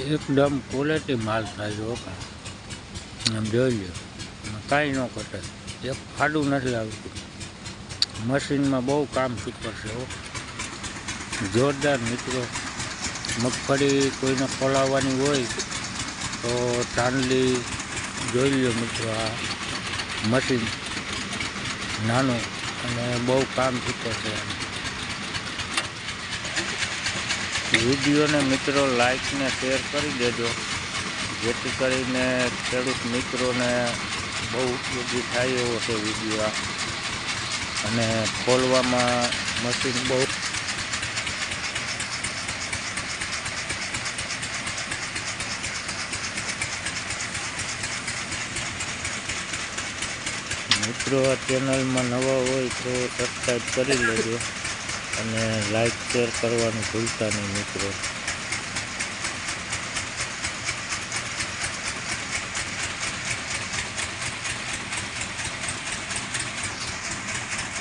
એકદમ ક્વોલિટી માલ થાય છે ઓકા આમ જોઈ લો કાંઈ ન ઘટે એક ફાડું નથી આવતું મશીનમાં બહુ કામ સુપર છે જોરદાર મિત્રો મગફળી કોઈને ખોલાવવાની હોય તો ચાંદલી જોઈ લો મિત્રો આ મશીન નાનું અને બહુ કામ સુપર છે વિડીયોને મિત્રો લાઈક ને શેર કરી દેજો જેથી કરીને ખેડૂત મિત્રોને બહુ ઉપયોગી થાય એવો છે વિડીયો અને ખોલવામાં મશીન બહુ મિત્રો આ ચેનલમાં નવા હોય તો સબસ્ક્રાઈબ કરી લેજો અને લાઈક શેર કરવાનું ભૂલતા નહીં મિત્રો।